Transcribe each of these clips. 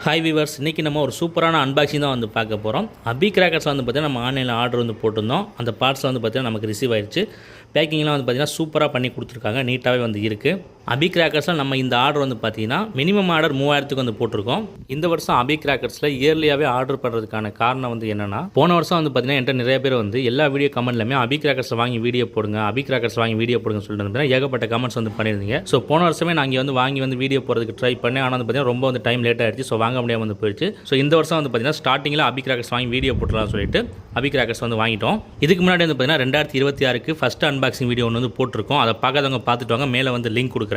Hi viewers, இன்றைக்கி நம்ம ஒரு சூப்பரான அன்பாக்சிங் தான் வந்து பார்க்க போகிறோம். அபி கிராக்கர்ஸ் வந்து பார்த்திங்கன்னா நம்ம ஆன்லைனில் ஆர்டர் வந்து போட்டிருந்தோம். அந்த பார்ட்ஸ் வந்து பார்த்திங்கன்னா நமக்கு ரிசீவ் ஆயிடுச்சு. பேக்கிங்லாம் வந்து பார்த்திங்கன்னா சூப்பராக பண்ணி கொடுத்துருக்காங்க, நீட்டாகவே வந்து இருக்குது. அபி கிராக்கர்ஸில் நம்ம இந்த ஆர்டர் வந்து பார்த்திங்கன்னா மினிமம் ஆர்டர் 3000க்கு வந்து போட்டிருக்கோம். இந்த வருஷம் அபி கிராக்கர்ஸில் இயர்லியாகவே ஆர்டர் பண்ணுறதுக்கான காரணம் வந்து என்னென்னா, போன வருஷம் வந்து பார்த்திங்கன்னா என்கிட்ட நிறைய பேர் வந்து எல்லா வீடியோ கமெண்ட்லையுமே அபி கிராக்கர்ஸில் வாங்கி வீடியோ போடுங்க, அபி கிராக்கர்ஸ் வாங்கி வீடியோ போடுங்கன்னு சொல்லிட்டு வந்து ஏகப்பட்ட கமெண்ட்ஸ் வந்து பண்ணியிருந்தீங்க. ஸோ போன வருஷமே நாங்கள் வந்து வாங்கி வீடியோ போடுறதுக்கு ட்ரை பண்ணேன். ஆனால் வந்து பார்த்திங்கன்னா ரொம்ப வந்து டைம் லேட் ஆகிடுச்சு. ஸோ வாங்க முடியாமல் வந்து போயிடுச்சு. ஸோ இந்த வருஷம் வந்து பார்த்திங்கன்னா ஸ்டார்டிங்கில் அபி கிராக்கர்ஸ் வாங்கி வீடியோ போட்டுலாம்னு சொல்லிட்டு அபி கிராக்கர்ஸ் வந்து வாங்கிட்டோம். இதுக்கு முன்னாடி வந்து பார்த்திங்கன்னா 2026க்கு ஃபஸ்ட் அன்பாக்சிங் வீடியோ ஒன்று வந்து போட்டிருக்கோம். அதை பார்க்காதவங்க பார்த்துட்டு வாங்க, மேலே வந்து லிங்க் கொடுக்குறேன்.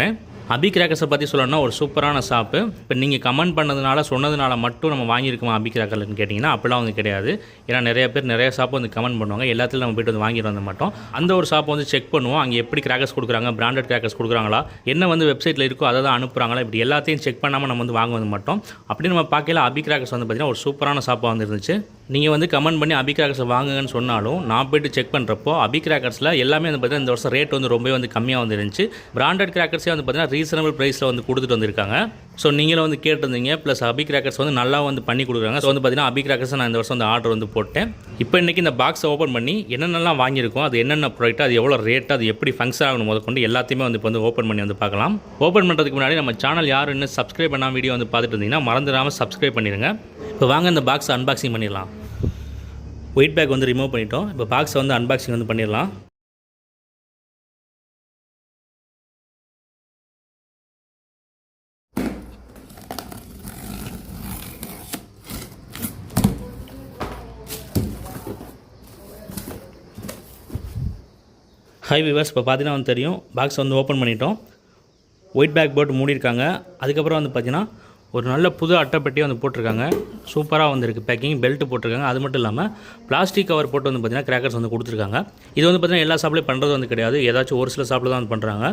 அபி கிராக்கர்ஸை பற்றி சொல்லணும்னா ஒரு சூப்பரான ஷாப்பு. இப்போ நீங்கள் கமெண்ட் பண்ணதுனால சொன்னதுனால மட்டும் நம்ம வாங்கியிருக்கோமா அபி கிராக்கர்னு கேட்டிங்கன்னா அப்படிலாம் வந்து கிடையாது. ஏன்னா நிறைய பேர் நிறைய ஷாப்பு வந்து கமெண்ட் பண்ணுவாங்க, எல்லாத்துலையும் நம்ம போய்ட்டு வந்து வாங்கிட்டு வந்த மாட்டோம். அந்த ஒரு ஷாப்பை வந்து செக் பண்ணுவோம், அங்கே எப்படி கிராக்கர்ஸ் கொடுக்குறாங்க, பிராண்டட் கிராக்கர்ஸ் கொடுக்குறாங்களா, என்ன வந்து வெப்சைட்டில் இருக்கோ அதை தான் அனுப்புகிறாங்களா, இப்படி எல்லாத்தையும் செக் பண்ணாமல் நம்ம வந்து வாங்க வந்து மாட்டோம். அப்படி நம்ம பார்க்கல அபி கிராக்கர்ஸ் வந்து பார்த்திங்கன்னா ஒரு சூப்பரான ஷாப்பாக வந்து இருந்துச்சு. நீங்கள் வந்து கமெண்ட் பண்ணி அபி கிராக்கர்ஸை வாங்குங்கன்னு சொன்னாலும் நான் போய்ட்டு செக் பண்ணுறப்போ அபி கிராக்கர்ஸில் எல்லாமே வந்து பார்த்திங்கன்னா இந்த வருஷம் ரேட் வந்து ரொம்பவே வந்து கம்மியாக வந்து இருந்துச்சு. பிராண்டட் கிராக்கர்ஸே வந்து பார்த்திங்கன்னா ரீசனபிள் ப்ரைஸில் வந்து கொடுத்துட்டு வந்திருக்காங்க. ஸோ நீங்களும் வந்து கேட்டிருந்தீங்க, ப்ளஸ் அபி கிராக்கர்ஸ் வந்து நல்லா வந்து பண்ணி கொடுக்குறாங்க. ஸோ வந்து பார்த்திங்கன்னா அபி கிராக்கர்ஸை நான் இந்த வருஷம் வந்து ஆர்டர் வந்து போட்டேன். இப்போ இன்றைக்கி இந்த பாக்ஸை ஓப்பன் பண்ணி என்னென்னலாம் வாங்கியிருக்கோம், அது என்னென்ன ப்ராடக்ட், அது எவ்வளோ ரேட்டு, அது எப்படி ஃபங்க்ஷன் ஆகணும் முதற்கொண்டு எல்லாத்தையுமே வந்து இப்போ வந்து ஓப்பன் பண்ணி வந்து பார்க்கலாம். ஓப்பன் பண்ணுறதுக்கு முன்னாடி நம்ம சேனல் யாரும் இன்னும் சப்ஸ்கிரைப் பண்ணாமல் வீடியோ வந்து பார்த்துட்டு இருந்தீங்கன்னா மறந்துடாமல் சப்ஸ்கிரைப் பண்ணிடுங்க. இப்போ வாங்க இந்த பாக்ஸை அன்பாக்சிங் பண்ணிடலாம். ஒயிட் பேக் வந்து ரிமூவ் பண்ணிட்டோம். இப்போ பாக்ஸை வந்து அன்பாக்சிங் வந்து பண்ணிடலாம். ஹை விவர்ஸ், இப்போ பார்த்தீங்கன்னா வந்து தெரியும், பாக்ஸ் வந்து ஓப்பன் பண்ணிட்டோம். ஒயிட் பேக் போட்டு மூடியிருக்காங்க. அதுக்கப்புறம் வந்து பார்த்திங்கன்னா ஒரு நல்ல புது அட்டைப்பெட்டியை வந்து போட்டிருக்காங்க. சூப்பராக வந்துருக்கு பேக்கிங். பெல்ட் போட்டிருக்காங்க. அது மட்டும் இல்லாமல் பிளாஸ்டிக் கவர் போட்டு வந்து பார்த்திங்கன்னா கிராக்கர்ஸ் வந்து கொடுத்துருக்காங்க. இது வந்து பார்த்திங்கன்னா எல்லா ஷாப்லையும் பண்ணுறது வந்து கிடையாது, ஏதாச்சும் ஒரு சில ஷாப்பில் தான் வந்து பண்ணுறாங்க.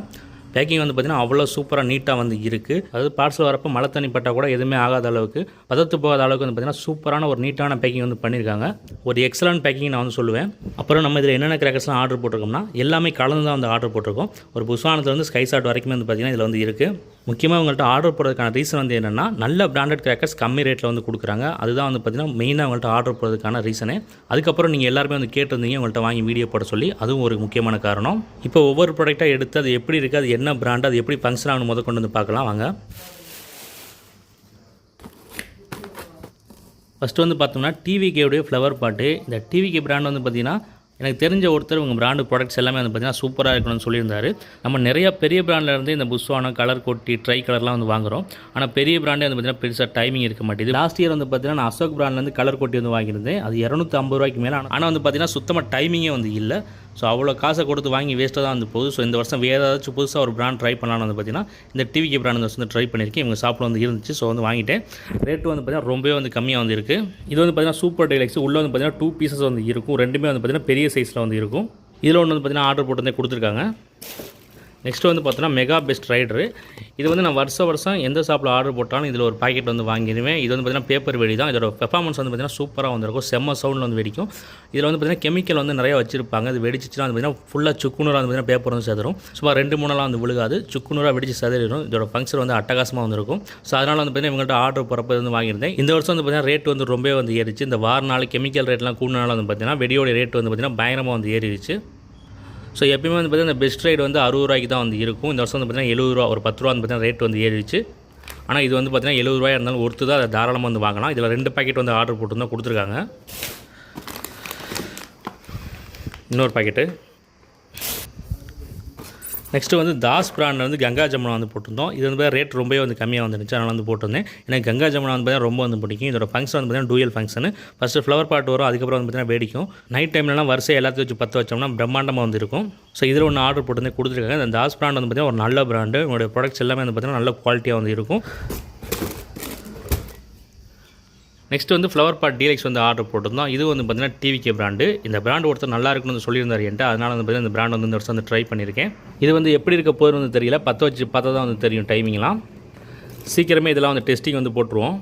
பேக்கிங் வந்து பார்த்திங்கன்னா அவ்வளோ சூப்பராக நீட்டாக வந்து இருக்குது. அதாவது பார்சல் வரப்போ மழை தண்ணி பட்டால் கூட எதுவுமே ஆகாத அளவுக்கு, பதத்து போகாத அளவுக்கு வந்து பார்த்திங்கன்னா சூப்பரான ஒரு நீட்டான பேக்கிங் வந்து பண்ணியிருக்காங்க. ஒரு எக்ஸலன்ட் பேக்கிங் நான் வந்து சொல்லுவேன். அப்புறம் நம்ம இதில் என்னென்ன கிராக்கர்ஸ்லாம் ஆர்டர் போட்டிருக்கோம்னா எல்லாமே கலந்து தான் வந்து ஆர்டர் போட்டிருக்கோம். ஒரு புஸ்வானத்துலேருந்து ஸ்கை ஷாட் வரைக்குமே வந்து பார்த்திங்கன்னா இதில் வந்து இருக்குது. முக்கியமாக உங்கள்கிட்ட ஆர்டர் போடுறதுக்கான ரீசன் வந்து என்னென்னா, நல்ல பிராண்டட் கிராக்கர்ஸ் கம்மி ரேட்டில் வந்து கொடுக்குறாங்க. அதுதான் வந்து பார்த்திங்கன்னா மெயினாக உங்கள்கிட்ட ஆர்டர் போடுறதுக்கான ரீசனே. அதுக்கப்புறம் நீங்கள் எல்லாருமே வந்து கேட்டிருந்தீங்க உங்கள்கிட்ட வாங்கி வீடியோ போட சொல்லி, அதுவும் ஒரு முக்கியமான காரணம். இப்போ ஒவ்வொரு ப்ராடக்டாக எடுத்து அது எப்படி இருக்குது, அது என்ன பிராண்டு, அது எப்படி ஃபங்க்ஷன் ஆகணும் முதல் கொண்டு வந்து பார்க்கலாம் வாங்க. ஃபஸ்ட்டு வந்து பார்த்தோம்னா டிவிகேவுடைய ஃப்ளவர் பாட்டு. இந்த டிவிகே பிராண்ட் வந்து பார்த்திங்கன்னா எனக்கு தெரிஞ்ச ஒருத்தர் உங்கள் பிராண்டு ப்ராடக்ட்ஸ் எல்லாமே வந்து பார்த்திங்கன்னா சூப்பராக இருக்கணும்னு சொல்லியிருந்தார். நம்ம நிறையா பெரிய பிராண்டில் இந்த புஸ்வானம், கலர் கொட்டி, ட்ரை கலர்லாம் வந்து வாங்குகிறோம். ஆனால் பெரிய பிராண்டே வந்து பார்த்திங்கன்னா பெருசாக டைமிங் இருக்க மாட்டேது. லாஸ்ட் இயர் வந்து பார்த்திங்கன்னா நான் அசோக் பிராண்ட்லேருந்து கலர் கொட்டி வந்து வாங்கியிருந்தேன். அது 250 ரூபாய்க்கு மேலே. ஆனால் வந்து பார்த்திங்கன்னா சுத்தமாக டைமிங்கே வந்து இல்லை. ஸோ அவ்வளோ காசை கொடுத்து வாங்கி வேஸ்ட்டாக தான் வந்து போகுது. ஸோ இந்த வருஷம் வேறு ஏதாச்சும் புதுசாக ஒரு பிராண்ட் ட்ரை பண்ணலான்னு வந்து பார்த்திங்கன்னா இந்த டிவிகே பிராண்ட் வந்து வந்து ட்ரை பண்ணியிருக்கேன். இவங்க ஷாப்பில் வந்து இருந்துச்சு. ஸோ வந்து வாங்கிட்டேன். ரேட்டு வந்து பார்த்திங்கன்னா ரொம்பவே வந்து கம்மியாக வந்து இருக்குது. இது வந்து பார்த்திங்கன்னா சூப்பர் டெலக்ஸ். உள்ளே வந்து பார்த்திங்கன்னா 2 பீசஸ் வந்து இருக்கும். ரெண்டுமே வந்து பார்த்திங்கன்னா பெரிய சைஸில் வந்து இருக்கும். இதில் ஒன்று வந்து பார்த்திங்கன்னா ஆர்டர் போட்டு வந்து கொடுத்துருக்காங்க. நெக்ஸ்ட்டு வந்து பார்த்தோன்னா மெகா பெஸ்ட் ரைடரு. இது வந்து நான் வருஷம் எந்த ஷாப்பில் ஆர்டர் போட்டாலும் இதில் ஒரு பாக்கெட் வந்து வாங்கிடுவேன். இது வந்து பார்த்திங்கன்னா பேப்பர் வெடி தான். இதோட பெர்ஃபார்மன்ஸ் வந்து பார்த்திங்கன்னா சூப்பராக வந்துருக்கும். செம்ம சவுண்டில் வந்து வெடிக்கும். இதில் வந்து பார்த்திங்கன்னா கெமிக்கல் வந்து நிறையா வச்சிருப்பாங்க. அது வெடிச்சிச்சுன்னா வந்து பார்த்திங்கன்னா ஃபுல்லாக சுக்குநூறாக வந்து பார்த்திங்கன்னா பேப்பர் வந்து சேதரும். சுமார் 2-3 வந்து விழுகாது. சுக்குநூறாக வெடிச்சு சேதறிடும். இதோட ஃபங்க்ஷன் வந்து அட்டகாசமாக வந்துருக்கும். ஸோ அதனால் வந்து பார்த்திங்கன்னா இவங்கள்ட்ட ஆர்டர் போகிறப்ப வந்து வாங்கியிருந்தேன். இந்த வருஷம் வந்து பார்த்திங்கன்னா ரேட் வந்து ரொம்பவே வந்து ஏறிச்சு. இந்த வாரனால கெமிக்கல் ரேட்லாம் கூடனால வந்து பார்த்திங்கன்னா வெடியோட ரேட் வந்து பார்த்திங்கன்னா பயங்கரமாக வந்து ஏறிடுச்சு. ஸோ எப்பயுமே வந்து பார்த்திங்கன்னா இந்த பெஸ்ட் ரைடு வந்து 60 ரூபாய்க்கு தான் வந்து இருக்கும். இந்த வருஷம் வந்து பார்த்திங்கன்னா 70 ரூபா, ஒரு 10 ரூபா வந்து பார்த்திங்கன்னா ரேட் வந்து ஏறிடுச்சு. ஆனால் இது வந்து பார்த்திங்கன்னா 70 ரூபாயாக இருந்தாலும் ஒருத்து தான், அதை தாராளமாக வந்து வாங்கலாம். இதில் 2 பாக்கெட் வந்து ஆர்டர் போட்டு தான் கொடுத்துருக்காங்க. இன்னொரு பாக்கெட்டு. நெக்ஸ்ட்டு வந்து தாஸ் பிராண்டில் வந்து கங்கா ஜமுனா வந்து போட்டிருந்தோம். இது வந்து ரேட் ரொம்பவே வந்து கம்மியாக வந்துருந்துச்சு. அதனால் வந்து போட்டிருந்தேன். எனக்கு கங்கா ஜமுனா வந்து பார்த்திங்கன்னா ரொம்ப வந்து பிடிக்கும். இதோட ஃபங்க்ஷன் வந்து பார்த்திங்கன்னா dual function. First flower pot வரும், அதுக்கப்புறம் வந்து பார்த்திங்கன்னா வெடிக்கும். நைட் டைம்லலாம் வரிசை எல்லாத்தையும் வச்சு 10 வச்சோம்னா பிரம்மாண்டமாக வந்து இருக்கும். ஸோ இதில் ஒன்று ஆர்டர் போட்டு வந்து கொடுத்துருக்காங்க. இந்த தாஸ் பிராண்ட் வந்து பார்த்திங்கன்னா ஒரு நல்ல பிராண்டு. உங்களுடைய ப்ராடக்ட்ஸ் எல்லாமே வந்து பார்த்திங்கன்னா நல்ல குவாலிட்டியாக வந்து இருக்கும். நெக்ஸ்ட் வந்து ஃப்ளவர் பாட் டீலக்ஸ் வந்து ஆர்டர் போட்டிருந்தோம். இது வந்து பார்த்திங்கன்னா டிவிகே பிராண்டு. இந்த பிராண்ட் ஒருத்தர் நல்லா இருக்குன்னு சொல்லியிருந்தார் என்கிட்ட. அதனால் வந்து பார்த்திங்கன்னா இந்த பிராண்ட் வந்து இந்த வருஷம் வந்து ட்ரை பண்ணியிருக்கேன். இது வந்து எப்படி இருக்க போகுது வந்து தெரியல. 10 வச்சு பார்த்தா தான் வந்து தெரியும் டைமிங்லாம். சீக்கிரமே இதெல்லாம் வந்து டெஸ்டிங் வந்து போட்டுருவோம்.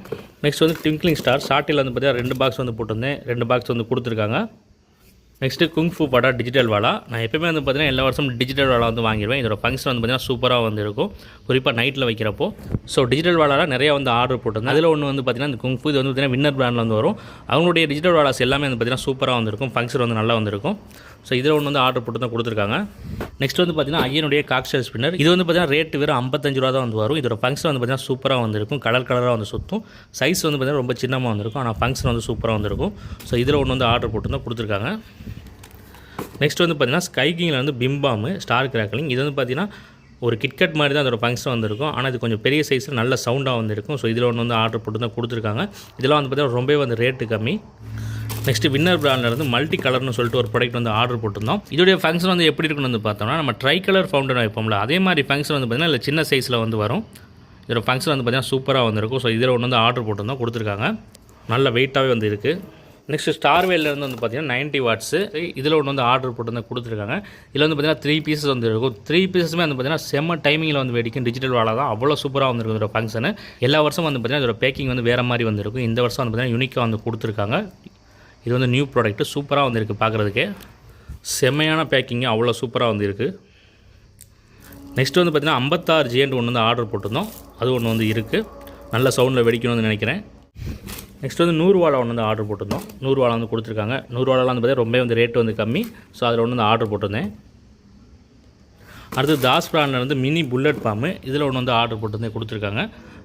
நெக்ஸ்ட் வந்து ட்விங்க்லிங் ஸ்டார் ஷார்ட்டில் வந்து பார்த்திங்கன்னா 2 பாக்ஸ் வந்து போட்டிருந்தேன். 2 பாக்ஸ் வந்து கொடுத்துருக்காங்க. நெக்ஸ்ட்டு குங்ஃபு படா டிஜிட்டல் வாலா. நான் எப்போயுமே வந்து பார்த்தீங்கன்னா எல்லா வருஷம் டிஜிட்டல் வாலா வந்து வாங்கிடுவேன். இதோட ஃபங்க்ஷன் வந்து பார்த்தீங்கன்னா சூப்பராக வந்து இருக்கும், குறிப்பாக நைட்டில் வைக்கிறப்போ. ஸோ டிஜிட்டல் வாலாவில் நிறையா வந்து ஆர்டர் போட்டிருந்தேன். அதில் ஒன்று வந்து பார்த்தீங்கன்னா இந்த குங்ஃபு, இது வந்து பார்த்தீங்கன்னா வின்னர் பிராண்டில் வந்து வரும். அவங்களுடைய டிஜிட்டல் வாலாஸ் எல்லாமே வந்து பார்த்தீங்கன்னா சூப்பராக வந்துருக்கும், ஃபங்க்ஷன் வந்து நல்லா வந்திருக்கும். ஸோ இதில் ஒன்று வந்து ஆர்டர் போட்டு தான் கொடுத்துருக்காங்க. நெக்ஸ்ட் வந்து பார்த்தீங்கன்னா ஐயனுடைய காக்ஸ்டைல் ஸ்பின்னர். இது வந்து பார்த்தீங்கன்னா ரேட்டு வெறும் 55 ரூபா தான் வந்து வரும். இதோட ஃபங்க்ஷன் வந்து பார்த்தீங்கன்னா சூப்பராக வந்திருக்கும், கலராக வந்து சுற்றும். சைஸ் வந்து பார்த்தீங்கன்னா ரொம்ப சின்னமாக வந்திருக்கும், ஆனால் ஃபங்க்ஷன் வந்து சூப்பராக வந்திருக்கும். ஸோ இதில் ஒன்று வந்து ஆர்டர் போட்டு தான் கொடுத்துருக்காங்க. நெக்ஸ்ட் வந்து பார்த்தீங்கன்னா ஸ்கை கிங்கில் வந்து பிம்பாமு ஸ்டார் கிராக்கலிங். இது வந்து பார்த்தீங்கன்னா ஒரு கிட்கட் மாதிரி தான் அதோட ஃபங்க்ஷன் வந்திருக்கும், ஆனால் இது கொஞ்சம் பெரிய சைஸில் நல்ல சவுண்டாக வந்திருக்கும். ஸோ இதில் ஒன்று வந்து ஆர்டர் போட்டு தான் கொடுத்துருக்காங்க. இதெல்லாம் வந்து பார்த்தீங்கன்னா ரொம்பவே வந்து ரேட்டு கம்மி. நெக்ஸ்ட்டு வின்னர் பிராண்டில் இருந்து மல்டி கலர்னு சொல்லிட்டு ஒரு ப்ராடக்ட் வந்து ஆர்டர் போட்டிருந்தோம். இதோடைய ஃபங்க்ஷன் வந்து எப்படி இருக்குன்னு வந்து பார்த்தோம்னா, நம்ம ட்ரை கலர் ஃபவுண்டன் வைப்போம்ல, அதே மாதிரி ஃபங்க்ஷன் வந்து பார்த்தீங்கன்னா இல்லை சின்ன சைஸில் வந்து வரும். இதோட ஃபங்க்ஷன் வந்து பார்த்தீங்கன்னா சூப்பராக வந்திருக்கும். ஸோ இதில் ஒன்று வந்து ஆர்டர் போட்டிருந்தோம், கொடுத்துருக்காங்க. நல்ல வெயிட்டாகவே வந்து இருக்குது. நெக்ஸ்ட் ஸ்டார்வேலேருந்து வந்து பார்த்தீங்கன்னா 90 வாட்ஸு. இதில் ஒன்று வந்து ஆர்டர் போட்டு வந்து கொடுத்துருக்காங்க. இதில் வந்து பார்த்தீங்கன்னா 3 பீசஸ் வந்து இருக்கும். 3 பீஸஸுமே வந்து பார்த்தீங்கன்னா செம்ம டைமிங்கில் வந்து வெடிக்கும். டிஜிட்டல் வாலா தான், அவ்வளோ சூப்பராக வந்துருக்கும் இதோட ஃபங்க்ஷனு. எல்லா வருஷம் வந்து பார்த்தீங்கன்னா இதோட பேக்கிங் வந்து வேறு மாதிரி வந்துருக்கும். இந்த வருஷம் வந்து பார்த்தீங்கன்னா யூனிக்காக வந்து கொடுத்துருக்காங்க. இது வந்து நியூ ப்ராடக்ட்டு, சூப்பராக வந்துருக்கு பார்க்குறதுக்கே. செம்மையான பேக்கிங்கு, அவ்வளோ சூப்பராக வந்து இருக்குது. நெக்ஸ்ட் வந்து பார்த்திங்கன்னா 56 ஜிஎன்ட் ஒன்று வந்து ஆர்டர் போட்டிருந்தோம், அது ஒன்று வந்து இருக்குது. நல்ல சவுண்டில் வெடிக்கணும்னு நினைக்கிறேன். நெக்ஸ்ட் வந்து 100 வாலா ஒன்று வந்து ஆர்டர் போட்டிருந்தோம். 100 வாலா வந்து கொடுத்துருக்காங்க. 100 வாலாலாம் வந்து பார்த்தீங்கன்னா ரொம்ப வந்து ரேட்டு வந்து கம்மி. ஸோ அதில் ஒன்று வந்து ஆர்டர் போட்டிருந்தேன். அடுத்து தாஸ் பிராண்டில் வந்து மினி புல்லட் பாம்பு. இதில் ஒன்று வந்து ஆர்டர் போட்டு வந்து கொடுத்துருக்காங்க.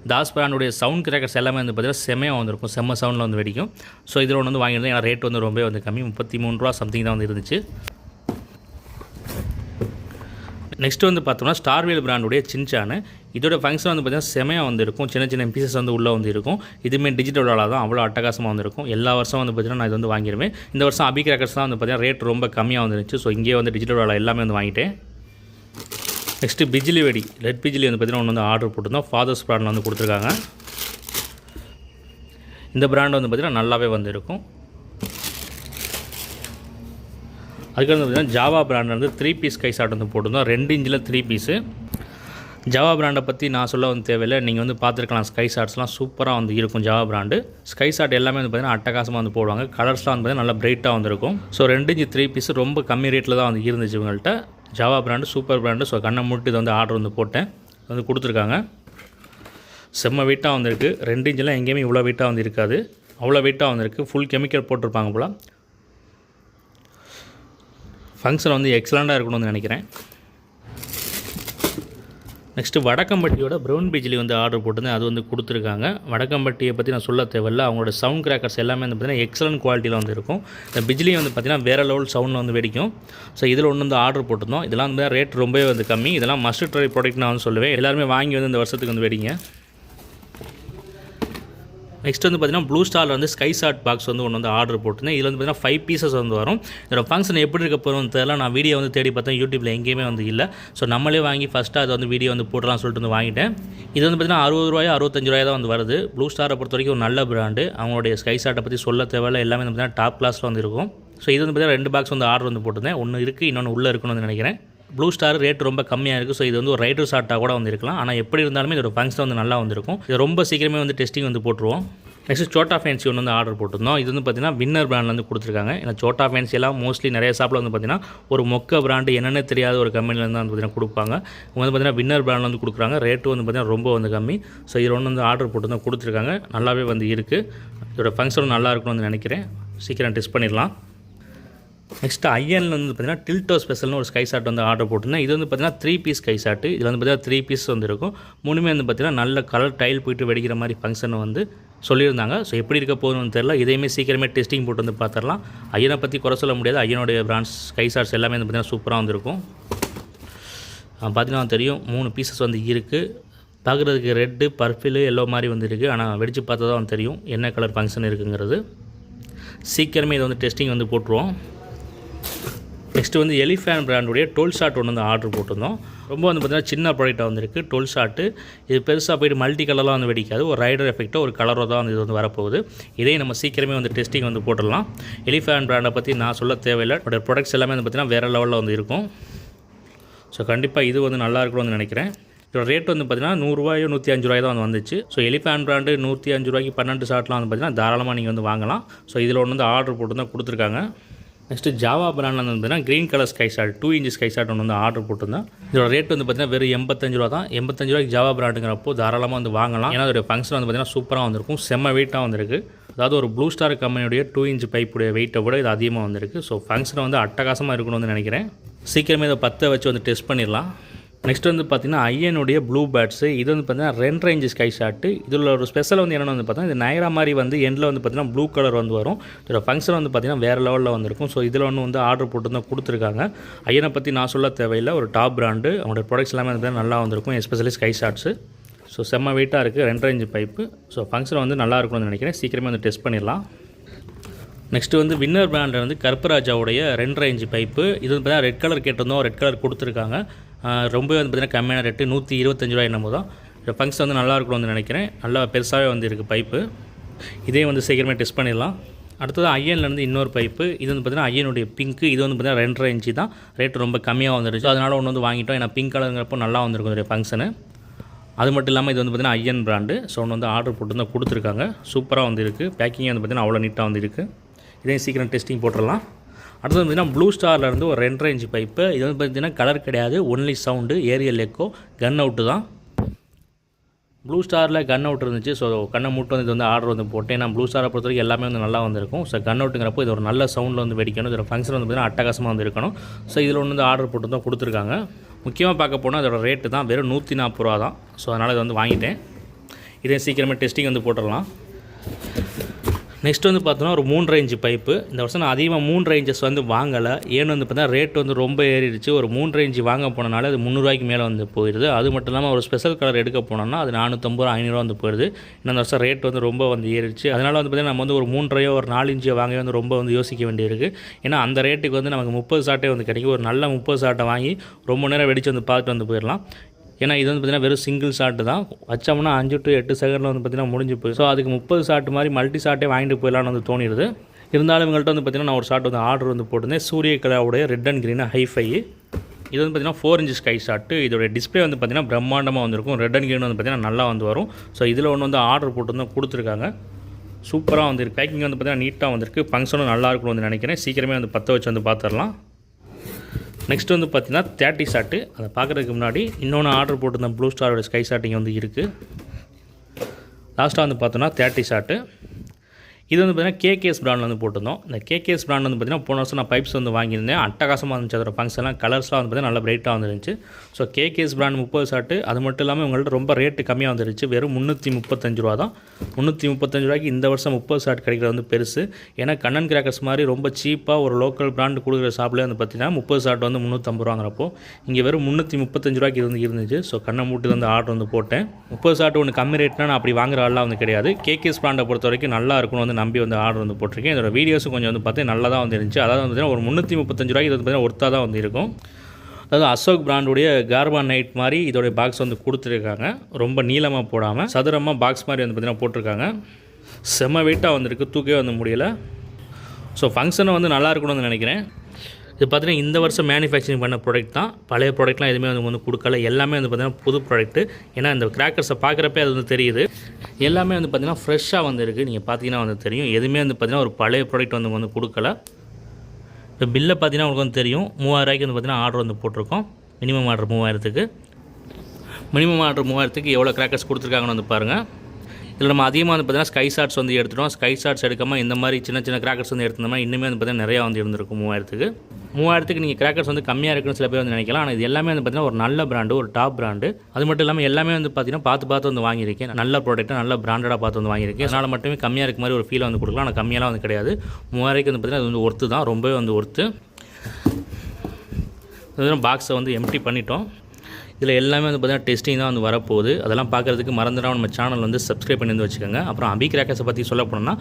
தாஸ் பிராண்டுடைய சவுண்ட் கிராக்கர்ஸ் எல்லாமே வந்து பார்த்தீங்கன்னா செம்மையாக வந்திருக்கும், செம்ம சவுண்டில் வந்து வெடிக்கும். ஸோ இதில் ஒன்று வந்து வாங்கியிருந்தேன். ஏன்னா ரேட் வந்து ரொம்ப வந்து கம்மி, 33 ரூபா சம்திங் தான் வந்து இருந்துச்சு. நெக்ஸ்ட் வந்து பார்த்தோம்னா ஸ்டார்வேல் பிராண்டுடைய சின்சானு. இதோட ஃபங்க்ஷன் வந்து பார்த்தீங்கன்னா செமையாக வந்து இருக்கும். சின்ன சின்ன பீசஸ் வந்து உள்ளே வந்து இருக்கும். இதுவுமே டிஜிட்டல் வாலா தான், அவ்வளோ அட்டகாசமாக வந்துருக்கும். எல்லா வருஷம் வந்து பார்த்தீங்கன்னா நான் இது வந்து வாங்கிடுவேன். இந்த வருஷம் அபி கிராக்கர்ஸ் தான் வந்து பார்த்தீங்கன்னா ரேட் ரொம்ப கம்மியாக வந்துருச்சு. ஸோ இங்கேயே வந்து டிஜிட்டல் வாலா எல்லாமே வந்து வாங்கிட்டேன். நெக்ஸ்ட்டு பிஜிலி வெடி, ரெட் பிஜிலி வந்து பார்த்தீங்கன்னா ஒன்று வந்து ஆர்டர் போட்டிருந்தோம். ஃபாதர்ஸ் பிராண்டில் வந்து கொடுத்துருக்காங்க. இந்த பிராண்ட் வந்து பார்த்தீங்கன்னா நல்லாவே வந்து இருக்கும். அதுக்கடுத்து பார்த்தீங்கன்னா ஜாவா பிராண்டில் வந்து 3 பீஸ் ஸ்கை ஷாட் வந்து போட்டிருந்தோம். 2 இன்ச்சில் 3 பீஸு. ஜாவா பிராண்டை பற்றி நான் சொல்ல வந்து தேவையில்லை, நீங்கள் வந்து பார்த்துருக்கலாம். ஸ்கை ஷாட்ஸ்லாம் சூப்பராக வந்து இருக்கும் ஜாவா பிராண்டு. ஸ்கை ஷாட் எல்லாமே வந்து பார்த்தீங்கன்னா அட்டகாசமாக வந்து போடுவாங்க. கலர்ஸ்லாம் வந்து பார்த்தீங்கன்னா நல்லா பிரைட்டாக வந்துருக்கும். ஸோ 2 இன்ச் 3 பீஸ் ரொம்ப கம்மி ரேட்டில் தான் வந்து இருந்துச்சு இவங்கள்ட்ட. Java brand super brand. So கண்ணை மூட்டு இதை வந்து ஆர்டர் வந்து போட்டேன், வந்து கொடுத்துருக்காங்க. செம்ம வெயிட்டாக வந்துருக்கு. 2 இன்ச்செலாம் எங்கேயுமே இவ்வளோ வெயிட்டாக வந்து இருக்காது, அவ்வளோ வெயிட்டாக வந்துருக்கு. ஃபுல் கெமிக்கல் போட்டிருப்பாங்க போல். ஃபங்க்ஷன் வந்து எக்ஸலண்ட்டாக இருக்கணும்னு நினைக்கிறேன். நெக்ஸ்ட்டு வடக்கம்பட்டியோட ப்ரௌன் பிஜிலி வந்து ஆர்டர் போட்டுருந்தேன், அது வந்து கொடுத்துருக்காங்க. வடக்கம்பட்டியை பற்றி நான் சொல்ல தேவையில்லை, அவங்களோட சவுண்ட் கிராக்கர்ஸ் எல்லாமே வந்து பார்த்திங்கன்னா எக்ஸலண்ட் குவாலிட்டியில் வந்து இருக்கும். இந்த பிஜிலி வந்து பார்த்திங்கன்னா வேறு லெவல் சவுண்டில் வந்து வெடிக்கும். ஸோ இதில் ஒன்று வந்து ஆர்டர் போட்டிருந்தோம். இதெல்லாம் வந்து ரேட் ரொம்பவே வந்து கம்மி. இதெல்லாம் மஸ்ட் ட்ரை ப்ராடக்ட் நான் வந்து சொல்லுவேன். எல்லாருமே வாங்கி வந்து இந்த வருஷத்துக்கு வந்து வெடிங்க. நெக்ஸ்ட் வந்து பார்த்திங்கன்னா ப்ளூ ஸ்டாரில் வந்து ஸ்கை ஷாட் பாக்ஸ் வந்து ஒன்று வந்து ஆர்டர் போட்டிருந்தேன். இதில் வந்து பார்த்திங்கன்னா 5 பீசஸ் வந்து வரும். இதோட ஃபங்க்ஷன் எப்படி இருக்க போகிறோம்னு தெரியல. நான் வீடியோ வந்து தேடி பார்த்தேன், யூடியூப்பில் எங்கேயுமே வந்து இல்லை. ஸோ நம்மளே வாங்கி ஃபஸ்ட்டு அதை வந்து வீடியோ வந்து போடலாம்னு சொல்லிட்டு வந்து வாங்கிட்டேன். இது வந்து பார்த்திங்கன்னா 60 ரூபாயோ 65 ரூபாய் தான் வந்து வருது. ப்ளூ ஸ்டாரை பொறுத்த வரைக்கும் ஒரு நல்ல பிராண்டு. அவங்களுடைய ஸ்கை ஷாட்டை பற்றி சொல்ல தேவையில்லை, எல்லாமே வந்து பார்த்திங்கன்னா டாப் கிளாஸில் வந்து இருக்கும். ஸோ இது வந்து பார்த்திங்கன்னா 2 பாக்ஸ் வந்து ஆர்டர் வந்து போட்டிருந்தேன். ஒன்று இருக்குது, இன்னொன்று உள்ளே இருக்குன்னு நினைக்கிறேன். ப்ளூ ஸ்டார் ரேட் ரொம்ப கம்மியாக இருக்குது. ஸோ இது வந்து ஒரு ரைடர் ஷாட்டாக கூட வந்து இருக்கலாம். ஆனால் எப்படி இருந்தாலுமே இதோட ஃபங்க்ஷன் வந்து நல்லா வந்துருக்கும். இது ரொம்ப சீக்கிரமே வந்து டெஸ்டிங் வந்து போட்டுருவோம். நெக்ஸ்ட் சோட்டா ஃபேன்சி ஒன்று வந்து ஆர்டர் போட்டிருந்தோம். இது வந்து பார்த்திங்கன்னா வின்னர் பிராண்ட்லேருந்து கொடுத்துருக்காங்க. ஏன்னா சோட்டா ஃபேன்சி எல்லாம் மோஸ்ட்லி நிறைய ஷாப்பில் வந்து பார்த்திங்கன்னா ஒரு மொக்க பிராண்டு என்னென்னு தெரியாத ஒரு கம்பெனிலேருந்து வந்து பார்த்திங்கன்னா கொடுப்பாங்க. இவங்க வந்து பார்த்திங்கன்னா வின்னர் பிராண்டில் வந்து கொடுக்குறாங்க. ரேட்டு வந்து பார்த்திங்கன்னா ரொம்ப வந்து கம்மி. ஸோ இதில் ஒன்று வந்து ஆர்டர் போட்டு தான் கொடுத்துருக்காங்க. நல்லாவே வந்து இருக்குது. இதோட ஃபங்க்ஷனும் நல்லா இருக்கும்னு வந்து நினைக்கிறேன். சீக்கிரம் டெஸ்ட் பண்ணிடலாம். நெக்ஸ்ட்டு ஐஎனில் வந்து பார்த்திங்கன்னா டில்டோ ஸ்பெஷல்னு ஒரு ஸ்கை ஷாட் வந்து ஆர்டர் போட்டிருந்தேன். இது வந்து பார்த்திங்கன்னா 3 பீஸ் ஸ்கை ஷாட்டு. இதில் வந்து பார்த்திங்கன்னா 3 பீஸ் வந்து இருக்கும். மூணுமே வந்து பார்த்திங்கன்னா நல்ல கலர் டைல் போய்ட்டு வெடிக்கிற மாதிரி ஃபங்க்ஷன் வந்து சொல்லியிருந்தாங்க. ஸோ எப்படி இருக்க போகுதுன்னு தெரியல. இதையுமே சீக்கிரமே டெஸ்டிங் போட்டு வந்து பார்த்துடலாம். ஐயனை பற்றி குறை சொல்ல முடியாது. ஐயனுடைய பிராண்ட்ஸ் ஸ்கை ஷாட்ஸ் எல்லாமே வந்து பார்த்திங்கன்னா சூப்பராக வந்துருக்கும். பார்த்திங்கன்னா தெரியும் 3 பீசஸ் வந்து இருக்குது. பார்க்குறதுக்கு ரெட்டு பர்பிள் எல்லோ மாதிரி வந்து இருக்குது. ஆனால் வெடித்து பார்த்தா தான் தெரியும் என்ன கலர் ஃபங்க்ஷன் இருக்குங்கிறது. சீக்கிரமே இதை வந்து டெஸ்டிங் வந்து போட்டுருவோம். நெக்ஸ்ட்டு வந்து எலிஃபேன் பிராண்டுடைய டோல் ஷாட் ஒன்று வந்து ஆர்டர் போட்டிருந்தோம். ரொம்ப வந்து பார்த்திங்கன்னா சின்ன ப்ராடக்டாக வந்துருக்கு டோல் ஷாட்டு. இது பெருசாக போய்ட்டு மல்டி கலர்லாம் வந்து வெடிக்காது. ஒரு ரைடர் எஃபெக்ட்டோ ஒரு கலரோ தான் வந்து இது வந்து வரப்போகுது. இதையும் நம்ம சீக்கிரமே வந்து டெஸ்டிங் வந்து போட்டுடலாம். எலிஃபேன் பிராண்டை பற்றி நான் சொல்ல தேவையில்லை. பட் ப்ராடக்ட்ஸ் எல்லாமே வந்து பார்த்திங்கன்னா வேறு லெவலில் வந்து இருக்கும். ஸோ கண்டிப்பாக இது வந்து நல்லா இருக்கணும்னு நினைக்கிறேன். இதோட ரேட் வந்து பார்த்திங்கன்னா 100 ரூபாயோ 105 ரூபாய் தான் வந்து வந்துச்சு. ஸோ எலிஃபேன் பிராண்டு 105 ரூபாய்க்கு 12 ஷாட்லாம் வந்து பார்த்திங்கன்னா தாராளமாக நீங்கள் வந்து வாங்கலாம். ஸோ இதில் ஒன்று வந்து ஆர்டர் போட்டு தான் கொடுத்துருக்காங்க. நெக்ஸ்ட்டு ஜாவா பிராண்டில் வந்து பார்த்தீங்கன்னா green colour sky shot 2 inch sky shot ஒன்று வந்து ஆர்டர் போட்டிருந்தேன். இதோட ரேட் வந்து பார்த்தீங்கன்னா வெறும் 85 ரூபா தான். 85 ரூபாய்க்கு ஜாவா பிராண்டுங்கிறப்போ தாராளமாக வந்து வாங்கலாம். ஏன்னா அதோட ஃபங்க்ஷன் வந்து பார்த்தீங்கன்னா சூப்பராக வந்திருக்கும், செம்ம வெயிட்டாக வந்திருக்கு. அதாவது ஒரு ப்ளூ ஸ்டார் கம்பெனியுடைய 2 இன்ச் பைப்புடைய வெயிட்டை விட இது அதிகமாக வந்திருக்கு. ஸோ ஃபங்க்ஷன் வந்து அட்டகாசமாக இருக்கணும்னு வந்து நினைக்கிறேன். சீக்கிரமே இதை 10 வச்சு வந்து டெஸ்ட் பண்ணிடலாம். நெக்ஸ்ட் வந்து பார்த்திங்கன்னா ஐஎனுடைய ப்ளூ பேட்ஸு. இது வந்து பார்த்திங்கன்னா 2 ரேஞ்சு ஸ்கை ஷாட்டு. இதில் ஒரு ஸ்பெஷல் வந்து என்னென்னு வந்து பார்த்தீங்கன்னா இது நைரா மாதிரி வந்து எண்டில் வந்து பார்த்திங்கன்னா ப்ளூ கலர் வந்து வரும். இதோட ஃபங்க்ஷன் வந்து பார்த்திங்கன்னா வேறு லெவலில் வந்திருக்கும். ஸோ இதில் வந்து ஆர்டர் போட்டு தான் கொடுத்துருக்காங்க. ஐஎனை பற்றி நான் சொல்ல தேவையில்லை, ஒரு டாப் பிராண்டு. அவங்களோட ப்ராடக்ட்ஸ் எல்லாமே வந்து நல்லா வந்திருக்கும், எஸ்பெஷலி ஸ்கை ஷாட்ஸு. ஸோ செம்ம வெயிட்டாக இருக்குது, 2 ரேஞ்சு பைப்பு. ஸோ ஃபங்க்ஷன் வந்து நல்லா இருக்கும்னு நினைக்கிறேன். சீக்கிரமே வந்து டெஸ்ட் பண்ணிடலாம். நெக்ஸ்ட்டு வந்து வின்னர் பிராண்டில் வந்து கருப்பராஜாவுடைய 2 ரேஞ்சு பைப்பு. இது வந்து பார்த்தீங்கன்னா ரெட் கலர் கேட்டிருந்தோம், ரெட் கலர் கொடுத்துருக்காங்க. ரொம்பவே வந்து பார்த்திங்கன்னா கம்மியான ரேட்டு 125 ரூபாய் என்னமோ தான். இந்த ஃபங்க்ஷன் வந்து நல்லா இருக்கும்னு வந்து நினைக்கிறேன். நல்லா பெருசாகவே வந்து இருக்குது பைப்பு. இதே வந்து சீக்கிரமே டெஸ்ட் பண்ணிடலாம். அடுத்தது ஐஎன்லேருந்து இன்னொரு பைப்பு. இது வந்து பார்த்திங்கன்னா ஐஎனுடைய பிங்க்கு. இது வந்து பார்த்திங்கன்னா 2 இன்ச்சு தான், ரேட்டு ரொம்ப கம்மியாக வந்துருச்சு. அதனால் ஒன்று வந்து வாங்கிட்டோம். ஏன்னா பிங்க் கலருங்கிறப்போ நல்லா வந்திருக்கும் இதோடைய ஃபங்க்ஷனு. அது மட்டும் இல்லாமல் இது வந்து பார்த்திங்கன்னா ஐஎன் பிராண்டு. ஸோ ஒன்று வந்து ஆர்டர் போட்டு தான் கொடுத்துருக்காங்க. சூப்பராக வந்து இருக்குது. பேக்கிங் வந்து பார்த்திங்கன்னா அவ்வளோ நீட்டாக வந்து இருக்குது. இதையும் சீக்கிரம் டெஸ்டிங் போட்டுடலாம். அடுத்தது பார்த்திங்கன்னா ப்ளூ ஸ்டார்லேருந்து ஒரு 2 இன்ச்சு பைப்பு. இது வந்து பார்த்திங்கன்னா கலர் கிடையாது, ஒன்லி சவுண்டு, ஏரியல் எக்கோ, கன் அவுட்டு தான். ப்ளூ ஸ்டாரில் கன் அவுட் இருந்துச்சு. ஸோ கண்ணை மூட்டு வந்து இது வந்து ஆர்டர் வந்து போட்டேன். நான் ப்ளூ ஸ்டாரை பொறுத்த வரைக்கும் எல்லாமே வந்து நல்லா வந்திருக்கும். ஸோ கன் அவுட்டுங்கிறப்போ இது ஒரு நல்ல சவுண்டில் வந்து வெடிக்கணும். இதோட ஃபங்க்ஷன் வந்து பார்த்திங்கன்னா அட்டகாசமாக வந்து இருக்கணும். ஸோ இதில் ஒன்று வந்து ஆர்டர் போட்டு தான் கொடுத்துருக்காங்க. முக்கியமாக பார்க்க போனால் அதோட ரேட்டு தான் வெறும் 140 ரூபா தான். ஸோ அதனால் இது வந்து வாங்கிட்டேன். இதே சீக்கிரமே டெஸ்டிங் வந்து போட்டுடலாம். நெக்ஸ்ட் வந்து பார்த்தோன்னா ஒரு 3 ரேஞ்சு பைப்பு. இந்த வருஷம் நான் அதிகமாக 3 ரேஞ்சஸ் வந்து வாங்கலை. ஏன்னு வந்து பார்த்தா ரேட் வந்து ரொம்ப ஏறிடுச்சு. ஒரு 3 ரேஞ்சு வாங்க போனனால அது 300 ரூபாய்க்கு மேலே வந்து போயிடுது. அது மட்டும் இல்லாமல் ஒரு ஸ்பெஷல் கலர் எடுக்க போனோம்னா அது 450 ரூபா 500 வந்து போயிடுது. இந்த வருஷம் ரேட் வந்து ரொம்ப வந்து ஏறிடுச்சு. அதனால் வந்து பார்த்திங்கன்னா நம்ம வந்து ஒரு 3.5 ஒரு 4 இன்ச்சு வாங்க வந்து ரொம்ப வந்து யோசிக்க வேண்டியிருக்கு. ஏன்னா அந்த ரேட்டுக்கு வந்து நமக்கு 30 ஷாட்டே வந்து கிடைக்கும். ஒரு நல்ல 30 ஷாட்டை வாங்கி ரொம்ப நேரம் வெடித்து வந்து பார்த்துட்டு வந்து போயிடலாம். ஏன்னா இது வந்து பார்த்திங்கன்னா வெறும் சிங்கிள் ஷாட்டு தான். வச்சோம்னா 5 to 8 செகண்டில் வந்து பார்த்திங்கன்னா முடிஞ்சு போய். ஸோ அதுக்கு 30 ஷாட்டு மாதிரி மல்டி ஷாட்டே வாங்கிட்டு போயிடலான்னு வந்து தோணிடுது. இருந்தாலும் இவங்கள்ட்ட வந்து பார்த்திங்கன்னா நான் ஒரு ஷாட் வந்து ஆர்டர் வந்து போட்டிருந்தேன். சூரிய கலாவுடைய ரெட் அண்ட் க்ரீன் ஹைஃபை. இது வந்து பார்த்திங்கன்னா 4 இன்ச் ஸ்கை ஷாட்டு. இதோட டிஸ்பிளே வந்து பார்த்திங்கன்னா பிரம்மாண்டமாக வந்திருக்கும். ரெட் அண்ட் க்ரீன் வந்து பார்த்திங்கன்னா நல்லா வந்து வரும். ஸோ இதில் ஒன்று வந்து ஆர்டர் போட்டு தான் கொடுத்துருக்காங்க. சூப்பராக வந்துருக்கு. பேக்கிங் வந்து பார்த்திங்கன்னா நீட்டாக வந்திருக்கு. ஃபங்க்ஷனும் நல்லா இருக்கும்னு வந்து நினைக்கிறேன். சீக்கிரமே வந்து 10 வச்சு வந்து பார்த்துடலாம். நெக்ஸ்ட் வந்து பார்த்திங்கன்னா 30 ஷாட்டு. அதை பார்க்குறதுக்கு முன்னாடி இன்னொன்று ஆர்டர் போட்டிருந்த ப்ளூ ஸ்டாரோட ஸ்கை ஷாட்டிங் வந்து இருக்குது. லாஸ்ட்டாக வந்து பார்த்தோன்னா 30 ஷாட்டு. இது வந்து பார்த்திங்கன்னா கேகேஎஸ் பிராண்டில் வந்து போட்டிருந்தோம். இந்த கேகேஎஸ் பிராண்ட் வந்து பார்த்திங்கன்னா போன வருஷம் நான் பைப்ஸ் வந்து வாங்கியிருந்தேன். அட்டகாசமாக இருந்துச்சு. அதோட ஃபங்க்ஷன்லாம் கலர்ஸ்லாம் வந்து பார்த்திங்கன்னா நல்லா பிரைட்டாக வந்துருந்துச்சு. So KKS brand 30 shot. அது மட்டும் இல்லாமல் உங்கள்கிட்ட ரொம்ப ரேட்டு கம்மியாக வந்துருச்சு. வெறும் 335 ரூபா தான். 335 ரூபாய்க்கு இந்த வருஷம் 30 ஷாட் கிடைக்கிறது வந்து பெருசு. ஏன்னா கண்ணன் கிராக்கர்ஸ் மாதிரி ரொம்ப சீப்பாக ஒரு லோக்கல் பிராண்டு கொடுக்குற ஷாப்லேயே வந்து பார்த்திங்கன்னா 30 ஷாட் வந்து 350 ரூபாங்கிறப்போ இங்கே வெறும் 335 ரூபாய்க்கு இது வந்து இருந்துச்சு. ஸோ கண்ணை மூட்டு வந்து ஆர்டர் வந்து போட்டேன். 30 ஷாட் ஒன்று கம்மி ரேட்னா நான் அப்படி வாங்குற ஆள்லாம் வந்து கிடையாது. கேகேஎஸ் பிராண்டை பொறுத்த வரைக்கும் நல்லா இருக்கும்னு வந்து நம்பி வந்து ஆர்டர் வந்து போட்டிருக்கேன். இதோட வீடியோஸும் கொஞ்சம் வந்து பார்த்து நல்லா தான் வந்து இருந்துச்சு. அதாவது வந்து ஒரு 335 ரூபாய்க்கு இது வந்து பார்த்தீங்கன்னா ஒர்த்தாக தான் வந்து இருக்கும். அதாவது அசோக் பிராண்டுடைய கார்பன் நைட் மாதிரி இதோடைய பாக்ஸ் வந்து கொடுத்துருக்காங்க. ரொம்ப நீளமாக போடாமல் சதுரமாக பாக்ஸ் மாதிரி வந்து பார்த்திங்கன்னா போட்டிருக்காங்க. செம்ம வெயிட்டாக வந்துருக்கு, தூக்கவே வந்து முடியல. ஸோ ஃபங்க்ஷனை வந்து நல்லா இருக்கணும்னு நினைக்கிறேன். இது பார்த்திங்கன்னா இந்த வருஷம் மேனுஃபேக்சரிங் பண்ண ப்ராடக்ட் தான். பழைய ப்ராடக்ட்லாம் எதுவுமே வந்து கொடுக்கல. எல்லாமே வந்து பார்த்திங்கன்னா புது ப்ராடக்ட்டு. ஏன்னா இந்த கிராக்கர்ஸை பார்க்குறப்பே அது வந்து தெரியுது. எல்லாமே வந்து பார்த்திங்கன்னா ஃப்ரெஷ்ஷாக வந்து இருக்குது. நீங்கள் பார்த்தீங்கன்னா வந்து தெரியும். எதுவுமே வந்து பார்த்திங்கன்னா ஒரு பழைய ப்ராடக்ட் வந்து கொடுக்கல. இப்போ பில்லை பார்த்தீங்கன்னா உங்களுக்கு வந்து தெரியும். 3000 ரூபாய்க்கு வந்து பார்த்திங்கன்னா ஆர்டர் வந்து போட்டிருக்கோம். மினிமம் ஆர்டர் 3000க்கு. மினிமம் ஆர்டர் 3000க்கு எவ்வளோ கிராக்கர்ஸ் கொடுத்துருக்காங்கன்னு வந்து பாருங்கள். இதில் நம்ம அதிகமாக வந்து பார்த்திங்கன்னா ஸ்கை ஷாட்ஸ் வந்து எடுத்துட்டோம். ஸ்கை ஷாட்ஸ் எடுக்காமல் இந்த மாதிரி சின்ன சின்ன கிராக்கர்ஸ் வந்து எடுத்தோம்னா இன்னுமே வந்து பார்த்திங்கன்னா நிறையா வந்து இருந்திருக்கும். 3000க்கு நீங்கள் கிராக்கர்ஸ் வந்து கம்மியாக இருக்குன்னு சில பேர் வந்து நினைக்கலாம். ஆனால் இது எல்லாமே வந்து பார்த்திங்கன்னா ஒரு நல்ல பிராண்டு, ஒரு டாப் பிராண்டு. அது மட்டும் இல்லாமல் எல்லாமே வந்து பார்த்திங்கன்னா பார்த்து வந்து வாங்கியிருக்கேன். நல்ல ப்ராடக்ட்டாக நல்ல பிராண்டடாக பார்த்து வந்து வாங்கியிருக்கேன். அதனால் மட்டுமே கம்மியாக இருக்க மாதிரி ஒரு ஃபீல் வந்து கொடுக்கலாம். ஆனால் கம்மியெல்லாம் வந்து கிடையாது. 3000க்கு வந்து பார்த்திங்கன்னா அது வந்து ஒர்த்து தான், ரொம்பவே வந்து ஒர்த்து. பாக்ஸை வந்து எம்டி பண்ணிட்டோம். இதில் எல்லாமே வந்து பார்த்திங்கன்னா டெஸ்டிங் தான் வந்து வரப்போகுது. அதெல்லாம் பார்க்குறதுக்கு மறந்துடாமல் நம்ம சேனல் வந்து சப்ஸ்கிரைப் பண்ணி வந்து வச்சுக்கோங்க. அப்புறம் அபி கிராக்கர்ஸை பற்றி சொல்ல போனோம்னா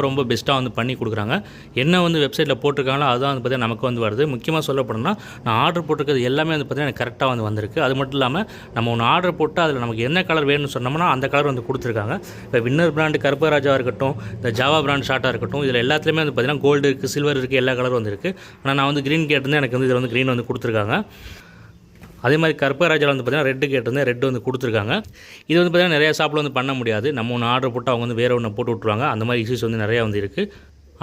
ரொம்ப பெஸ்ட்டாக வந்து பண்ணி கொடுக்குறாங்க. என்ன வந்து வெப்சைட்டில் போட்டிருக்காங்களோ அதுதான் வந்து பார்த்திங்கன்னா நமக்கு வந்து வருது. முக்கியமாக சொல்ல போனோம்னா நான் ஆர்டர் போட்டிருக்கிறது எல்லாமே வந்து பார்த்திங்கன்னா எனக்கு கரெக்டாக வந்து வந்திருக்கு. அது மட்டும் இல்லாமல் நம்ம ஒன்று ஆர்டர் போட்டு அதில் நமக்கு என்ன கலர் வேணும்னு சொன்னோம்னா அந்த கலர் வந்து கொடுத்துருக்காங்க. இப்போ வின்னர் பிராண்டு கருப்பராஜாவாக இருக்கட்டும், இந்த ஜாவா பிராண்ட் ஷார்ட்டாக இருக்கட்டும், இதில் எல்லாத்துலேயுமே வந்து பார்த்திங்கன்னா கோல்டு இருக்குது, சில்வர் இருக்குது, எல்லா கலரும் வந்து இருக்குது. ஆனால் நான் வந்து க்ரீன் கேட்டிருந்தேன். எனக்கு வந்து இதில் வந்து க்ரீன் வந்து கொடுத்துருக்காங்க. அதே மாதிரி கருப்பராஜாவில் வந்து பார்த்திங்கன்னா ரெட்டு கேட்டிருந்தேன், ரெட்டு வந்து கொடுத்துருக்காங்க. இது வந்து பார்த்திங்கன்னா நிறையா ஷாப்பில் வந்து பண்ண முடியாது. நம்ம ஒன்று ஆர்டர் போட்டு அவங்க வந்து வேறு ஒன்று போட்டு விட்ருவாங்க. அந்த மாதிரி இஷ்யூஸ் வந்து நிறையா வந்து இருக்குது.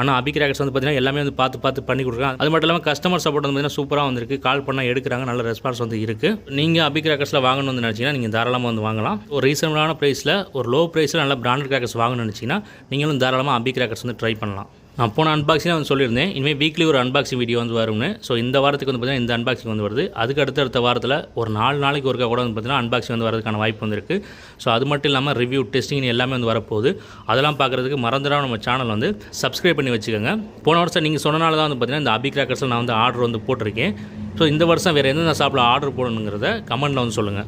ஆனால் அபி கிராக்கர்ஸ் வந்து பார்த்தீங்கன்னா எல்லாமே வந்து பார்த்து பண்ணி கொடுக்குறாங்க. அது மட்டும் இல்லாமல் கஸ்டமர் சப்போர்ட் வந்து பார்த்தீங்கன்னா சூப்பராக வந்துருக்கு. கால் பண்ணால் எடுக்கிறாங்க, நல்ல ரெஸ்பான்ஸ் வந்து இருக்குது. நீங்கள் அபி கிராக்கர்ஸில் வாங்கணும்னு வந்து நினச்சிங்கன்னா நீங்கள் தாராளமாக வந்து வாங்கலாம். ஒரு ரீசனபிளான ப்ரைஸில், ஒரு லோ ப்ரைஸில் நல்ல பிராண்டட் கிராக்கர்ஸ் வாங்கணும்னு நினச்சிங்கன்னா நீங்களும் தாராளமாக அபி கிராக்கர்ஸ் வந்து ட்ரை பண்ணலாம். நான் போன அன்பாக்சிங் வந்து சொல்லியிருந்தேன், இனிமேல் வீக்லி ஒரு அன்பாக்சிங் வீடியோ வந்து வரும்னு. ஸோ இந்த வாரத்துக்கு வந்து பார்த்தீங்கன்னா இந்த அன்பாக்சிங் வந்து வருது. அதுக்கு அடுத்த வாரத்தில் ஒரு 4 நாளைக்கு ஒருக்கா கூட வந்து பார்த்தீங்கன்னா அன்பாக்சிங் வந்து வரதுக்கான வாய்ப்பு வந்துருக்கு. ஸோ அது மட்டும் இல்லாமல் ரிவ்யூ, டெஸ்டிங் எல்லாமே வந்து வரப்போகுது. அதெல்லாம் பார்க்குறதுக்கு மறந்துடாம நம்ம சேனல் வந்து சப்ஸ்கிரைப் பண்ணி வச்சுக்கோங்க. போன வருஷம் நீங்கள் சொன்னனால தான் வந்து பார்த்தீங்கன்னா இந்த அபி கிராக்கர்ஸில் நான் வந்து ஆர்டர் வந்து போட்டிருக்கேன். ஸோ இந்த வருஷம் வேறு எந்தெந்த ஷாப்பில் ஆர்டர் போடணுங்கிறத கமெண்ட்டில் வந்து சொல்லுங்கள்.